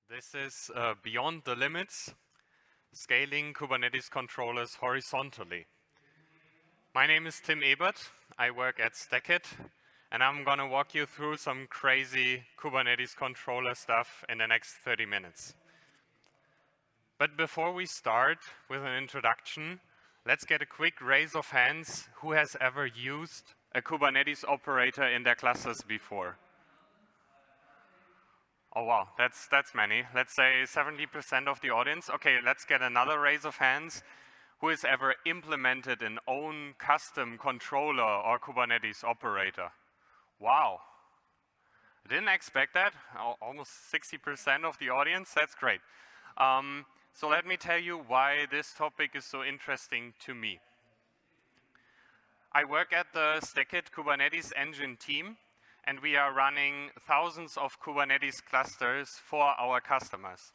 This is Beyond the Limits, Scaling Kubernetes Controllers Horizontally. My name is Tim Ebert. I work at STACKIT, and I'm going to walk you through some crazy Kubernetes controller stuff in the next 30 minutes. But before we start with an introduction, let's get a quick raise of hands who has ever used a Kubernetes operator in their clusters before. Oh wow, that's many. Let's say 70% of the audience. Okay, let's get another raise of hands. Who has ever implemented an own custom controller or Kubernetes operator? Wow. I didn't expect that. Almost 60% of the audience. That's great. So let me tell you why this topic is so interesting to me. I work at the STACKIT Kubernetes engine team, and we are running thousands of Kubernetes clusters for our customers.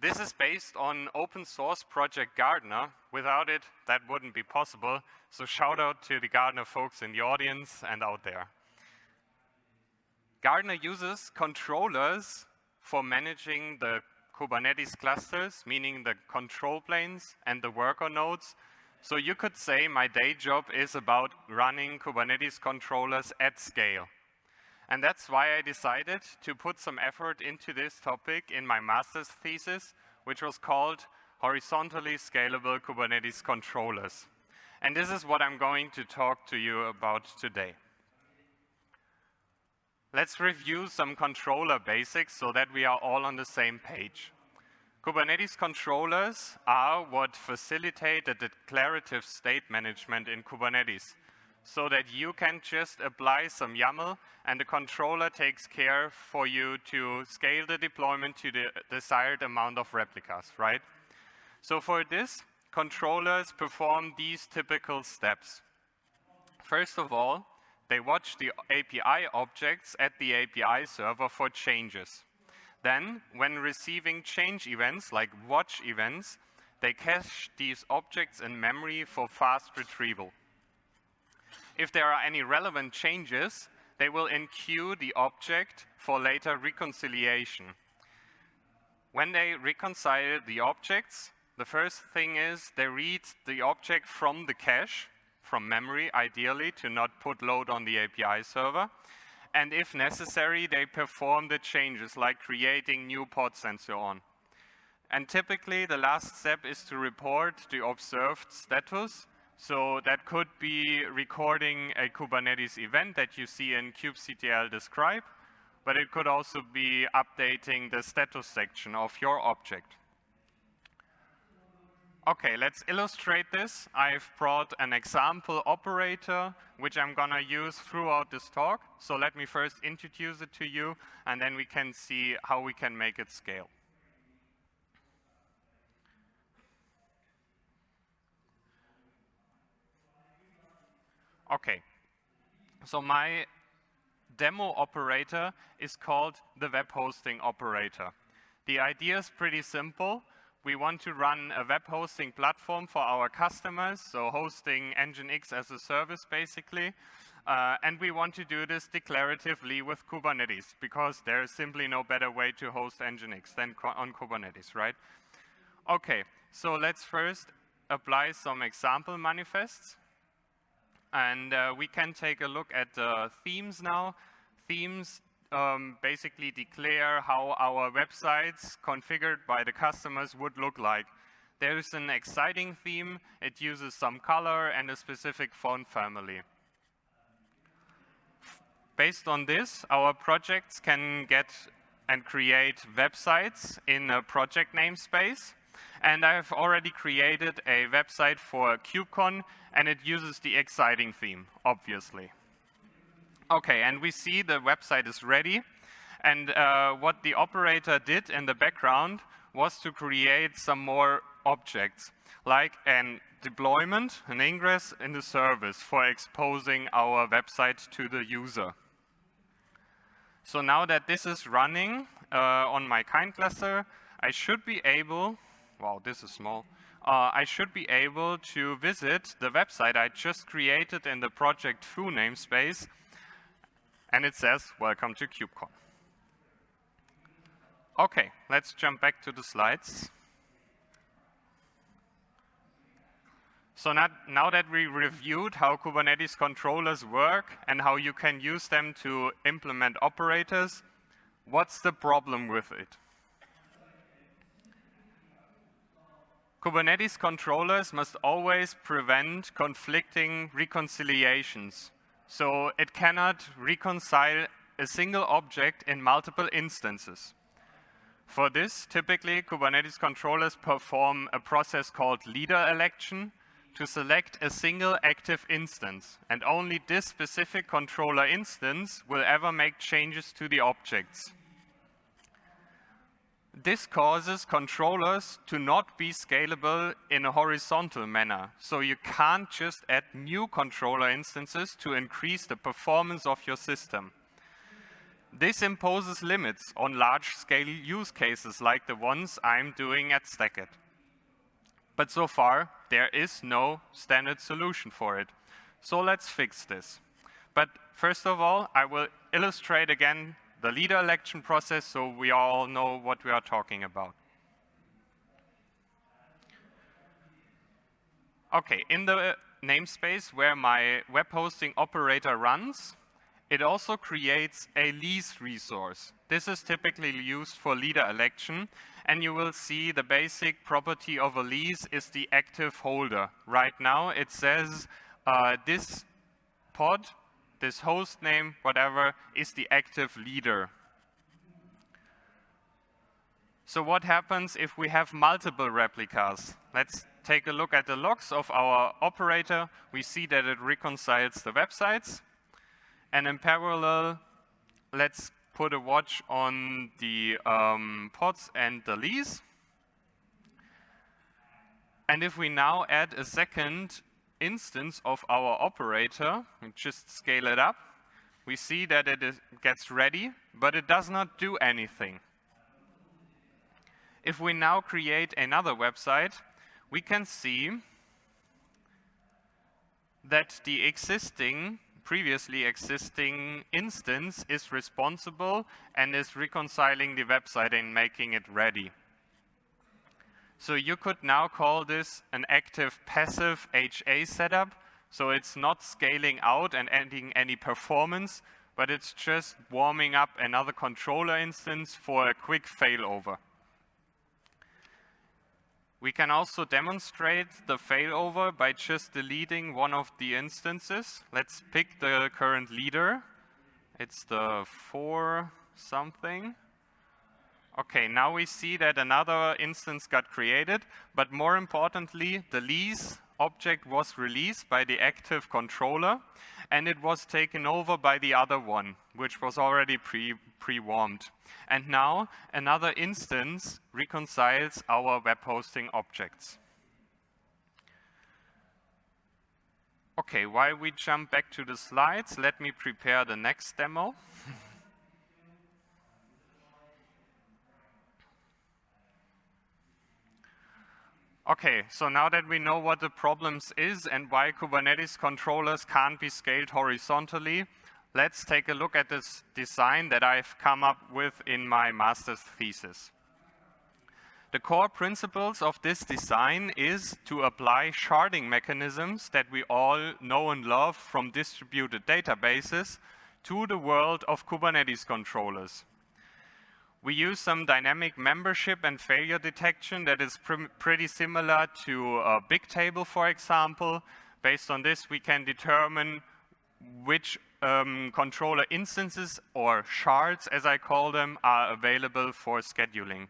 This is based on open source project Gardener. Without it, that wouldn't be possible. So shout out to the Gardener folks in the audience and out there. Gardener uses controllers for managing the Kubernetes clusters, meaning the control planes and the worker nodes. So you could say my day job is about running Kubernetes controllers at scale. And that's why I decided to put some effort into this topic in my master's thesis, which was called Horizontally Scalable Kubernetes Controllers. And this is what I'm going to talk to you about today. Let's review some controller basics so that we are all on the same page. Kubernetes controllers are what facilitate the declarative state management in Kubernetes, so that you can just apply some YAML and the controller takes care for you to scale the deployment to the desired amount of replicas, right? So for this, controllers perform these typical steps. First of all, they watch the API objects at the API server for changes. Then, when receiving change events like watch events, they cache these objects in memory for fast retrieval. If there are any relevant changes, they will enqueue the object for later reconciliation. When they reconcile the objects, the first thing is they read the object from the cache, from memory ideally, to not put load on the API server. And if necessary, they perform the changes like creating new pods and so on. And typically, the last step is to report the observed status. So that could be recording a Kubernetes event that you see in kubectl describe, but it could also be updating the status section of your object. Okay, let's illustrate this. I've brought an example operator, which I'm gonna use throughout this talk. So let me first introduce it to you, and then we can see how we can make it scale. Okay, so my demo operator is called the web hosting operator. The idea is pretty simple. We want to run a web hosting platform for our customers, so hosting Nginx as a service basically. And we want to do this declaratively with Kubernetes, because there is simply no better way to host Nginx than on Kubernetes, right? Okay, so let's first apply some example manifests. And we can take a look at the themes now. Themes basically declare how our websites configured by the customers would look like. There is an exciting theme. It uses some color and a specific font family. Based on this, our projects can get and create websites in a project namespace. And I've already created a website for KubeCon, and it uses the exciting theme, obviously. Okay, and we see the website is ready. And what the operator did in the background was to create some more objects, like a deployment, an ingress in the service for exposing our website to the user. So now that this is running on my kind cluster, I should be able, wow, this is small. I should be able to visit the website I just created in the project foo namespace, and it says, welcome to KubeCon. Okay, let's jump back to the slides. So now that we reviewed how Kubernetes controllers work and how you can use them to implement operators, what's the problem with it? Kubernetes controllers must always prevent conflicting reconciliations. So it cannot reconcile a single object in multiple instances. For this, typically, Kubernetes controllers perform a process called leader election to select a single active instance, and only this specific controller instance will ever make changes to the objects. This causes controllers to not be scalable in a horizontal manner, so you can't just add new controller instances to increase the performance of your system. This imposes limits on large-scale use cases like the ones I'm doing at STACKIT. But so far, there is no standard solution for it. So let's fix this. But first of all, I will illustrate again the leader election process so we all know what we are talking about. Okay, in the namespace where my web hosting operator runs, it also creates a lease resource. This is typically used for leader election, and you will see the basic property of a lease is the active holder. Right now, it says this pod, this host name, whatever, is the active leader. So what happens if we have multiple replicas? Let's take a look at the logs of our operator. We see that it reconciles the websites. And in parallel, let's put a watch on the pods and the lease. And if we now add a second instance of our operator, and just scale it up, we see that it gets ready, but it does not do anything. If we now create another website, we can see that the previously existing instance is responsible and is reconciling the website and making it ready. So you could now call this an active passive HA setup. So it's not scaling out and adding any performance, but it's just warming up another controller instance for a quick failover. We can also demonstrate the failover by just deleting one of the instances. Let's pick the current leader. It's the 4 something. Okay, now we see that another instance got created, but more importantly, the lease object was released by the active controller, and it was taken over by the other one, which was already pre-warmed. And now another instance reconciles our web hosting objects. Okay, while we jump back to the slides, let me prepare the next demo. Okay, so now that we know what the problems is and why Kubernetes controllers can't be scaled horizontally, let's take a look at this design that I've come up with in my master's thesis. The core principles of this design is to apply sharding mechanisms that we all know and love from distributed databases to the world of Kubernetes controllers. We use some dynamic membership and failure detection that is pretty similar to a big table, for example. Based on this, we can determine which controller instances, or shards as I call them, are available for scheduling.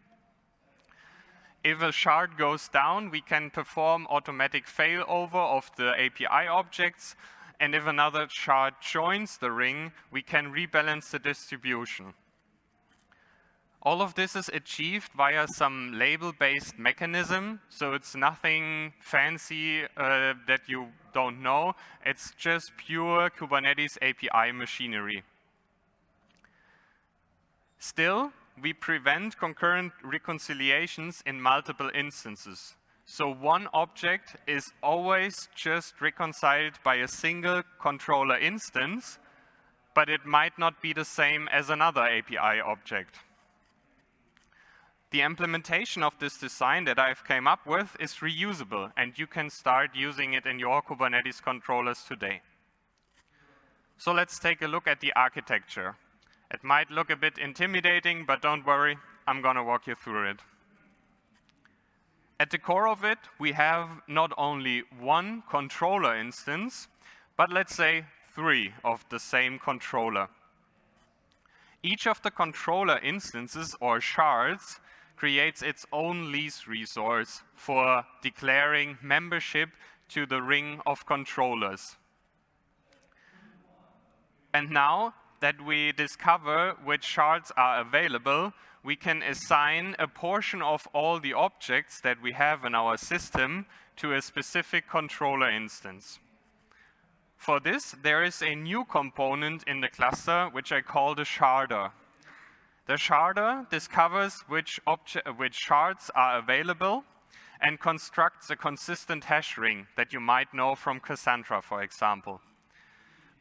If a shard goes down, we can perform automatic failover of the API objects. And if another shard joins the ring, we can rebalance the distribution. All of this is achieved via some label-based mechanism, so it's nothing fancy that you don't know. It's just pure Kubernetes API machinery. Still, we prevent concurrent reconciliations in multiple instances. So one object is always just reconciled by a single controller instance, but it might not be the same as another API object. The implementation of this design that I've came up with is reusable, and you can start using it in your Kubernetes controllers today. So let's take a look at the architecture. It might look a bit intimidating, but don't worry, I'm going to walk you through it. At the core of it, we have not only one controller instance, but let's say 3 of the same controller. Each of the controller instances or shards creates its own lease resource for declaring membership to the ring of controllers. And now that we discover which shards are available, we can assign a portion of all the objects that we have in our system to a specific controller instance. For this, there is a new component in the cluster, which I call the sharder. The sharder discovers which shards are available and constructs a consistent hash ring that you might know from Cassandra, for example.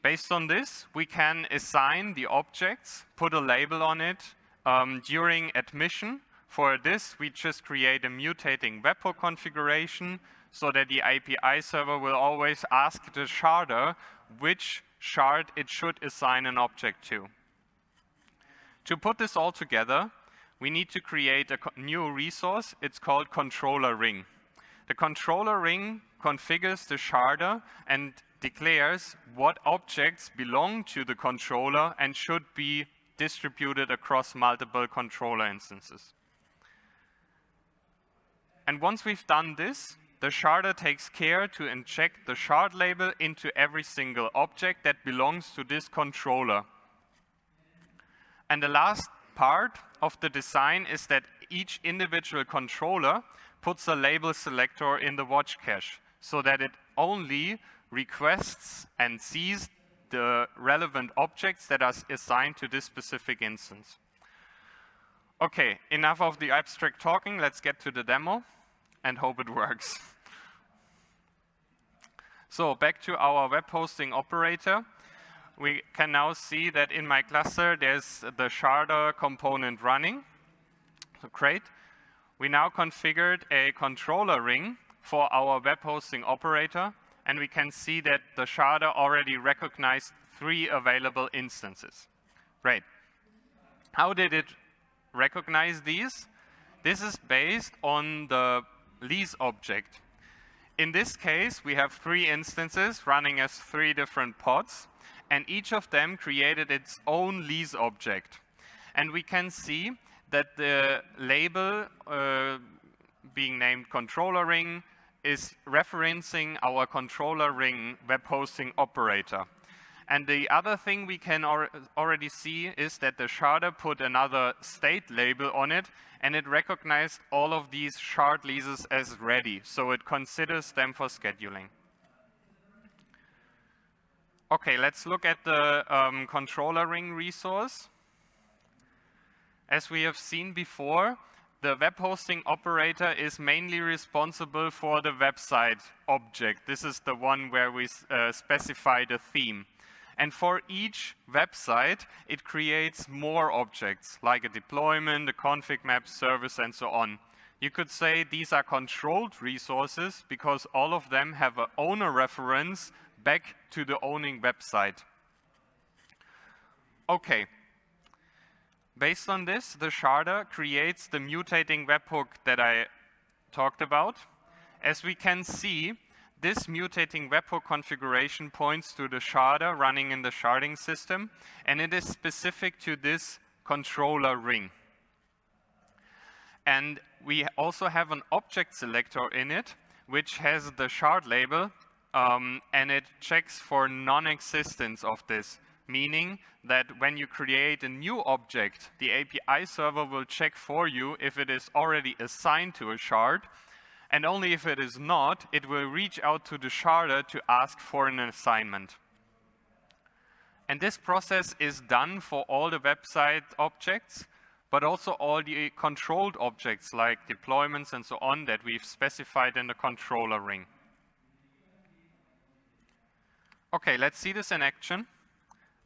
Based on this, we can assign the objects, put a label on it during admission. For this, we just create a mutating webhook configuration so that the API server will always ask the sharder which shard it should assign an object to. To put this all together, we need to create a new resource. It's called controller ring. The controller ring configures the sharder and declares what objects belong to the controller and should be distributed across multiple controller instances. And once we've done this, the sharder takes care to inject the shard label into every single object that belongs to this controller. And the last part of the design is that each individual controller puts a label selector in the watch cache so that it only requests and sees the relevant objects that are assigned to this specific instance. Okay, enough of the abstract talking. Let's get to the demo and hope it works. So back to our web hosting operator. We can now see that in my cluster, there's the sharder component running. So great. We now configured a controller ring for our web hosting operator, and we can see that the sharder already recognized 3 available instances. Great. How did it recognize these? This is based on the lease object. In this case, we have 3 instances running as 3 different pods, and each of them created its own lease object. And we can see that the label being named controller ring is referencing our controller ring web hosting operator. And the other thing we can already see is that the sharder put another state label on it, and it recognized all of these shard leases as ready, so it considers them for scheduling. Okay, let's look at the controller ring resource. As we have seen before, the web hosting operator is mainly responsible for the website object. This is the one where we specify the theme. And for each website, it creates more objects, like a deployment, a config map, service, and so on. You could say these are controlled resources because all of them have an owner reference back to the owning website. Okay. Based on this, the sharder creates the mutating webhook that I talked about. As we can see, this mutating webhook configuration points to the sharder running in the sharding system, and it is specific to this controller ring. And we also have an object selector in it, which has the shard label, and it checks for non-existence of this, meaning that when you create a new object, the API server will check for you if it is already assigned to a shard, and only if it is not, it will reach out to the sharder to ask for an assignment. And this process is done for all the website objects, but also all the controlled objects like deployments and so on that we've specified in the controller ring. Okay, let's see this in action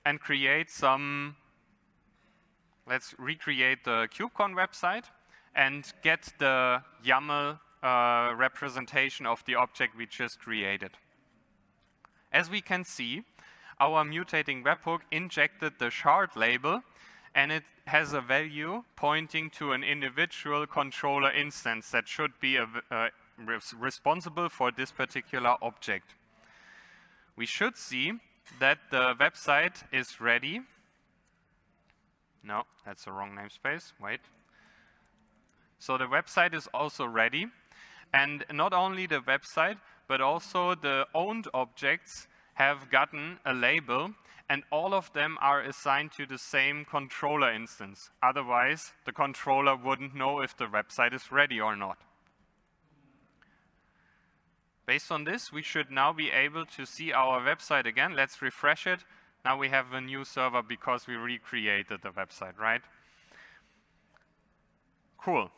and create some, let's recreate the KubeCon website and get the YAML representation of the object we just created. As we can see, our mutating webhook injected the shard label, and it has a value pointing to an individual controller instance that should be responsible for this particular object. We should see that the website is ready. No, that's the wrong namespace. Wait. So the website is also ready. And not only the website, but also the owned objects have gotten a label, and all of them are assigned to the same controller instance. Otherwise, the controller wouldn't know if the website is ready or not. Based on this, we should now be able to see our website again. Let's refresh it. Now we have a new server because we recreated the website, right? Cool.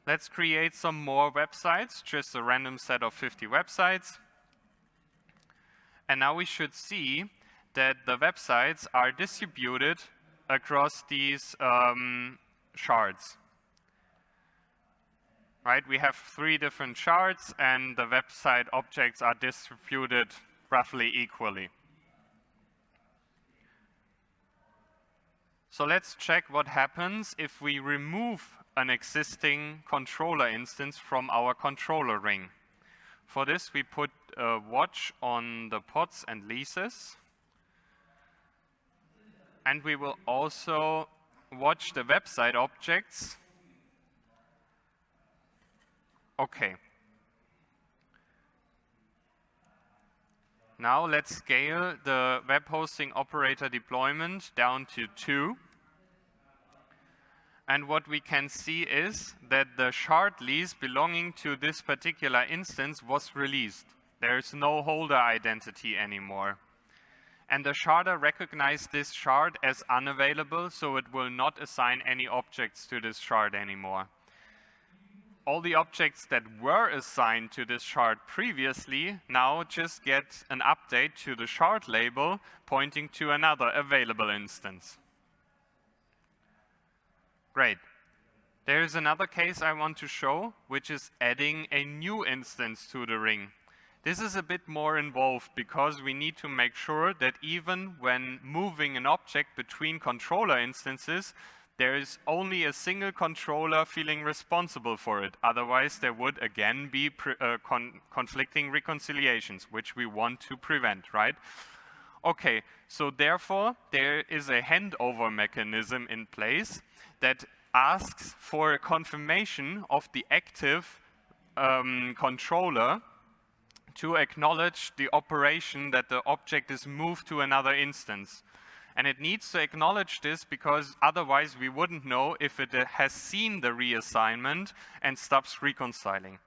Let's create some more websites, just a random set of 50 websites. And now we should see that the websites are distributed across these shards. Right? We have 3 different shards, and the website objects are distributed roughly equally. So let's check what happens if we remove an existing controller instance from our controller ring. For this, we put a watch on the pods and leases. And we will also watch the website objects. Okay. Now let's scale the web hosting operator deployment down to 2. And what we can see is that the shard lease belonging to this particular instance was released. There is no holder identity anymore. And the sharder recognized this shard as unavailable, so it will not assign any objects to this shard anymore. All the objects that were assigned to this shard previously now just get an update to the shard label pointing to another available instance. Great. There is another case I want to show, which is adding a new instance to the ring. This is a bit more involved because we need to make sure that even when moving an object between controller instances, there is only a single controller feeling responsible for it. Otherwise, there would again be conflicting reconciliations, which we want to prevent, right? Okay, so therefore, there is a handover mechanism in place that asks for a confirmation of the active controller to acknowledge the operation that the object is moved to another instance. And it needs to acknowledge this because otherwise we wouldn't know if it has seen the reassignment and stops reconciling.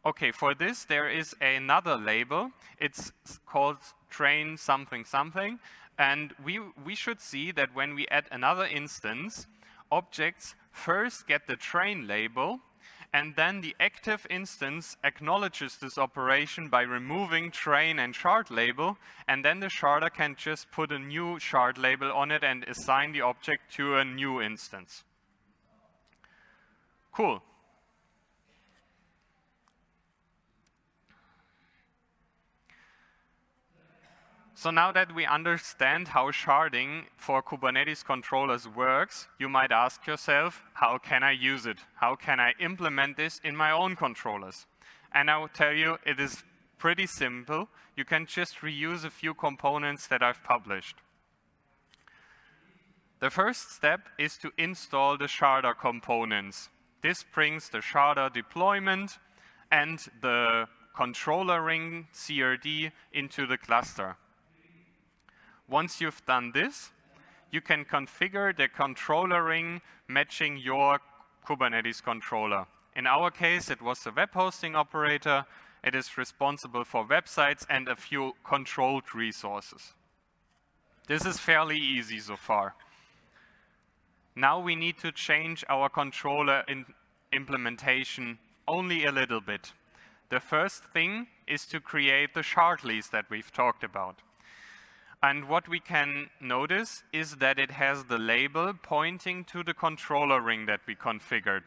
Okay, for this there is another label. It's called train something something. And we should see that when we add another instance, objects first get the train label, and then the active instance acknowledges this operation by removing train and shard label, and then the sharder can just put a new shard label on it and assign the object to a new instance. Cool. So now that we understand how sharding for Kubernetes controllers works, you might ask yourself, how can I use it? How can I implement this in my own controllers? And I will tell you, it is pretty simple. You can just reuse a few components that I've published. The first step is to install the sharder components. This brings the sharder deployment and the controller ring CRD into the cluster. Once you've done this, you can configure the controller ring matching your Kubernetes controller. In our case, it was the web hosting operator. It is responsible for websites and a few controlled resources. This is fairly easy so far. Now we need to change our controller implementation only a little bit. The first thing is to create the shard lease that we've talked about. And what we can notice is that it has the label pointing to the controller ring that we configured.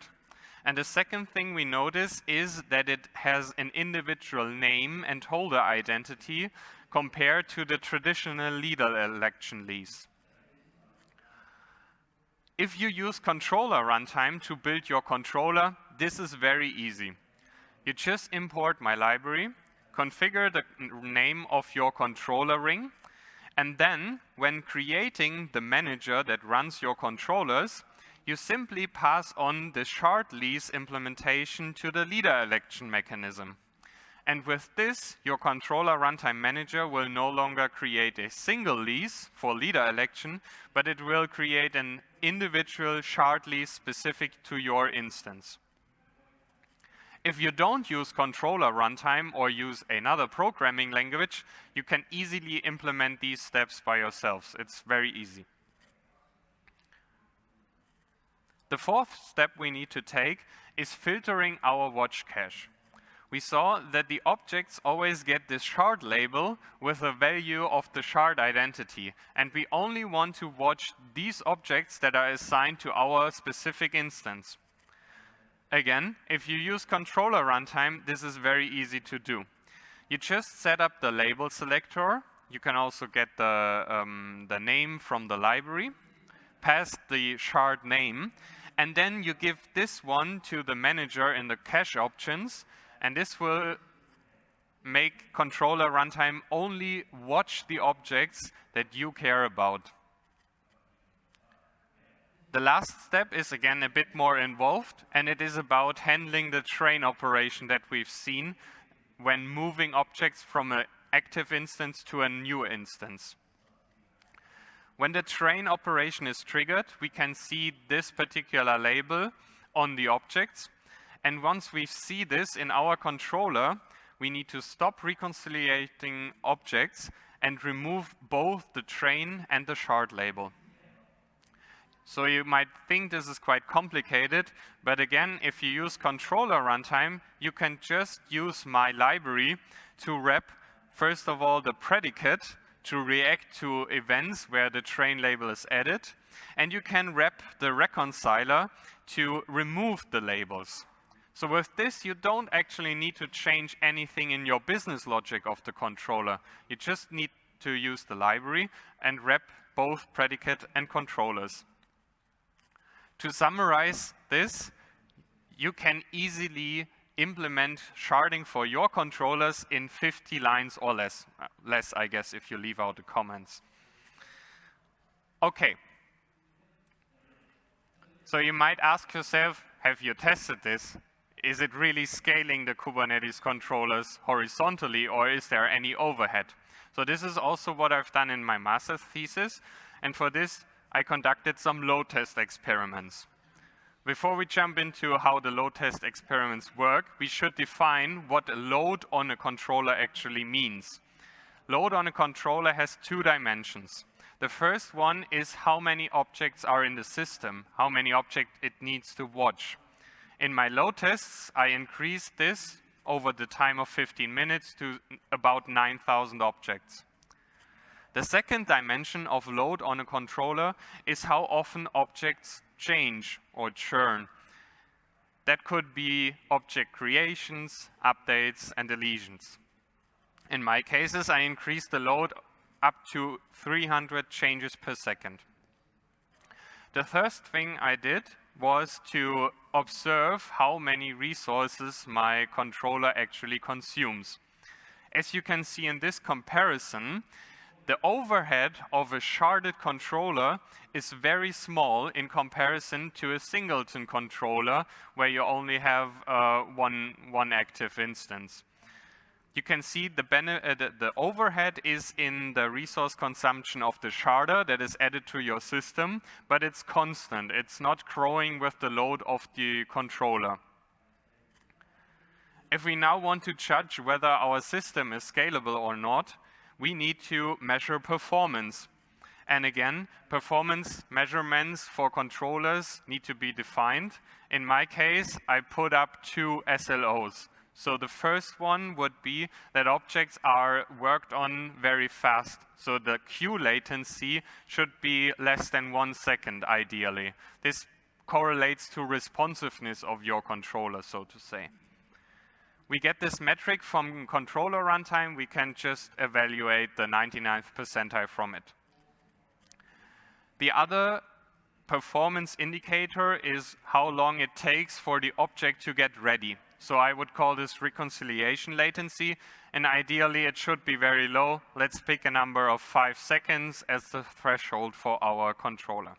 And the second thing we notice is that it has an individual name and holder identity compared to the traditional leader election lease. If you use controller runtime to build your controller, this is very easy. You just import my library, configure the name of your controller ring, and then when creating the manager that runs your controllers, you simply pass on the shard lease implementation to the leader election mechanism. And with this, your controller runtime manager will no longer create a single lease for leader election, but it will create an individual shard lease specific to your instance. If you don't use controller runtime or use another programming language, you can easily implement these steps by yourselves. It's very easy. The fourth step we need to take is filtering our watch cache. We saw that the objects always get this shard label with a value of the shard identity, and we only want to watch these objects that are assigned to our specific instance. Again, if you use controller runtime, this is very easy to do. You just set up the label selector. You can also get the name from the library, pass the shard name, and then you give this one to the manager in the cache options, and this will make controller runtime only watch the objects that you care about. The last step is again a bit more involved, and it is about handling the train operation that we've seen when moving objects from an active instance to a new instance. When the train operation is triggered, we can see this particular label on the objects. And once we see this in our controller, we need to stop reconciliating objects and remove both the train and the shard label. So you might think this is quite complicated, but again, if you use controller runtime, you can just use my library to wrap, first of all, the predicate to react to events where the train label is added, and you can wrap the reconciler to remove the labels. So with this, you don't actually need to change anything in your business logic of the controller. You just need to use the library and wrap both predicate and controllers. To summarize this, you can easily implement sharding for your controllers in 50 lines or less. Less, I guess, if you leave out the comments. Okay. So you might ask yourself, have you tested this? Is it really scaling the Kubernetes controllers horizontally, or is there any overhead? So this is also what I've done in my master's thesis, and for this, I conducted some load test experiments. Before we jump into how the load test experiments work, we should define what a load on a controller actually means. Load on a controller has two dimensions. The first one is how many objects are in the system, how many objects it needs to watch. In my load tests, I increased this over the time of 15 minutes to about 9,000 objects. The second dimension of load on a controller is how often objects change or churn. That could be object creations, updates, and deletions. In my cases, I increased the load up to 300 changes per second. The first thing I did was to observe how many resources my controller actually consumes. As you can see in this comparison, the overhead of a sharded controller is very small in comparison to a singleton controller where you only have one active instance. You can see the overhead is in the resource consumption of the sharder that is added to your system, but it's constant. It's not growing with the load of the controller. If we now want to judge whether our system is scalable or not, we need to measure performance. And again, performance measurements for controllers need to be defined. In my case, I put up two SLOs. So the first one would be that objects are worked on very fast. So the queue latency should be less than 1 second, ideally. This correlates to responsiveness of your controller, so to say. We get this metric from controller runtime. We can just evaluate the 99th percentile from it. The other performance indicator is how long it takes for the object to get ready. So I would call this reconciliation latency, and ideally it should be very low. Let's pick a number of 5 seconds as the threshold for our controller.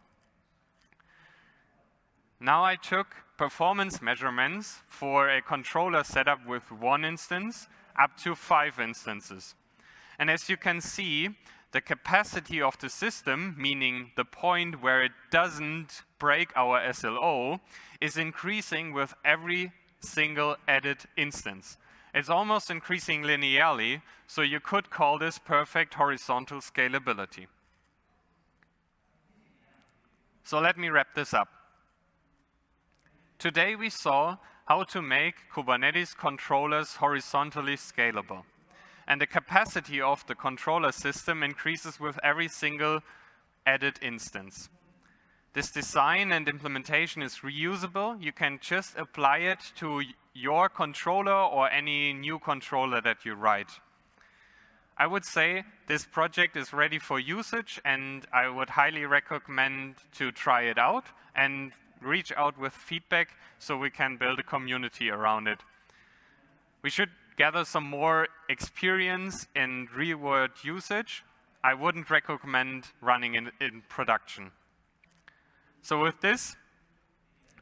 Now I took performance measurements for a controller setup with 1 instance up to 5 instances. And as you can see, the capacity of the system, meaning the point where it doesn't break our SLO, is increasing with every single added instance. It's almost increasing linearly, so you could call this perfect horizontal scalability. So let me wrap this up. Today we saw how to make Kubernetes controllers horizontally scalable. And the capacity of the controller system increases with every single added instance. This design and implementation is reusable. You can just apply it to your controller or any new controller that you write. I would say this project is ready for usage, and I would highly recommend to try it out and reach out with feedback so we can build a community around it. We should gather some more experience in real-world usage. I wouldn't recommend running in production. So with this,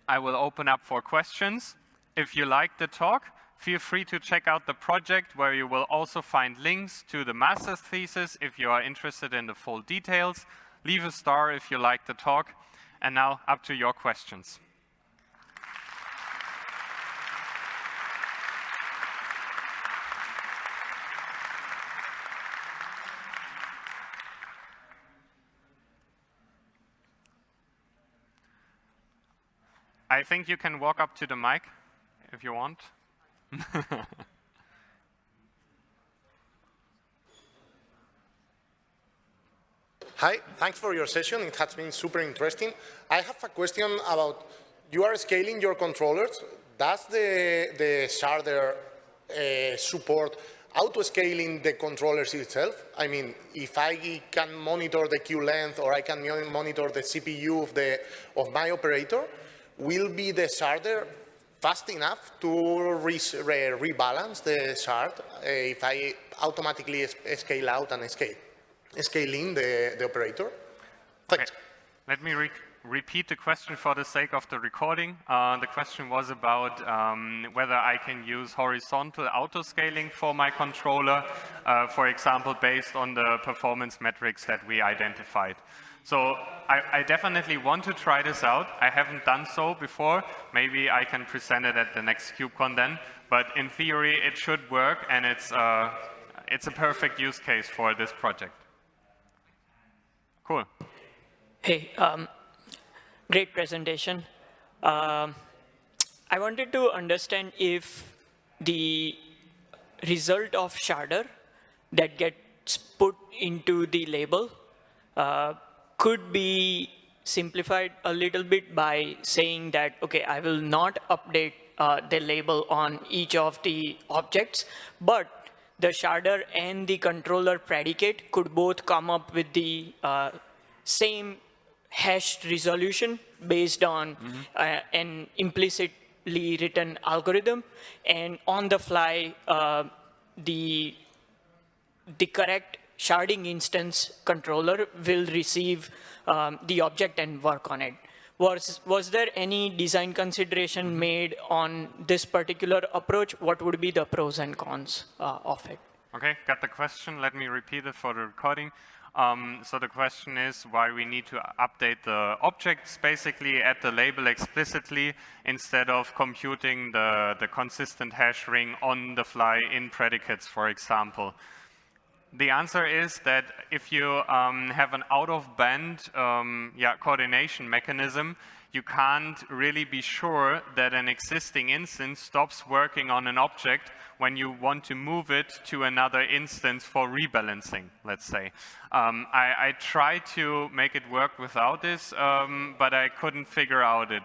I will open up for questions. If you liked the talk, feel free to check out the project, where you will also find links to the master's thesis if you are interested in the full details. Leave a star if you liked the talk. And now, up to your questions. I think you can walk up to the mic if you want. Hi, thanks for your session. It has been super interesting. I have a question about, you are scaling your controllers. Does the sharder support auto-scaling the controllers itself? I mean, if I can monitor the queue length, or I can monitor the CPU of my operator, will be the sharder fast enough to rebalance the shard if I automatically scale out and scale in the operator? Thanks. Okay. Let me repeat the question for the sake of the recording. The question was about whether I can use horizontal auto-scaling for my controller, for example, based on the performance metrics that we identified. So I definitely want to try this out. I haven't done so before. Maybe I can present it at the next KubeCon then. But in theory, it should work, and it's a perfect use case for this project. Cool. Hey, great presentation. I wanted to understand if the result of sharder that gets put into the label could be simplified a little bit by saying that, okay, I will not update the label on each of the objects, but the sharder and the controller predicate could both come up with the same hashed resolution based on an implicitly written algorithm, and on the fly, the correct sharding instance controller will receive the object and work on it. Was there any design consideration made on this particular approach? What would be the pros and cons of it? Okay, got the question. Let me repeat it for the recording. So the question is why we need to update the objects basically at the label explicitly instead of computing the consistent hash ring on the fly in predicates, for example. The answer is that if you have an out-of-band coordination mechanism, you can't really be sure that an existing instance stops working on an object when you want to move it to another instance for rebalancing, let's say. I tried to make it work without this, but I couldn't figure out it.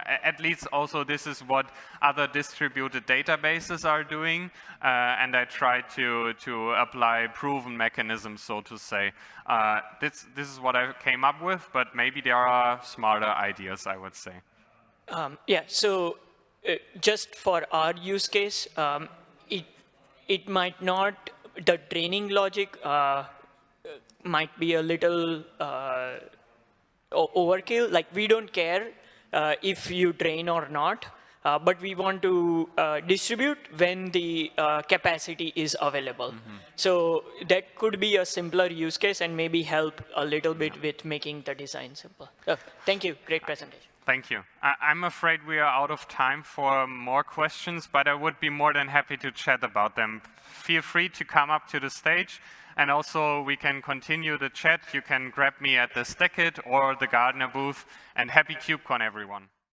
At least also this is what other distributed databases are doing, and I tried to apply proven mechanisms, so to say. This is what I came up with, but maybe there are smarter ideas, I would say. Yeah, so just for our use case, it might not, the draining logic might be a little overkill. Like, we don't care if you drain or not, but we want to distribute when the capacity is available. So that could be a simpler use case and maybe help a little bit with making the design simple. Thank you, great presentation. Thank you. I'm afraid we are out of time for more questions, but I would be more than happy to chat about them. Feel free to come up to the stage, and also we can continue the chat. You can grab me at the STACKIT or the Gardener booth, and happy KubeCon, everyone.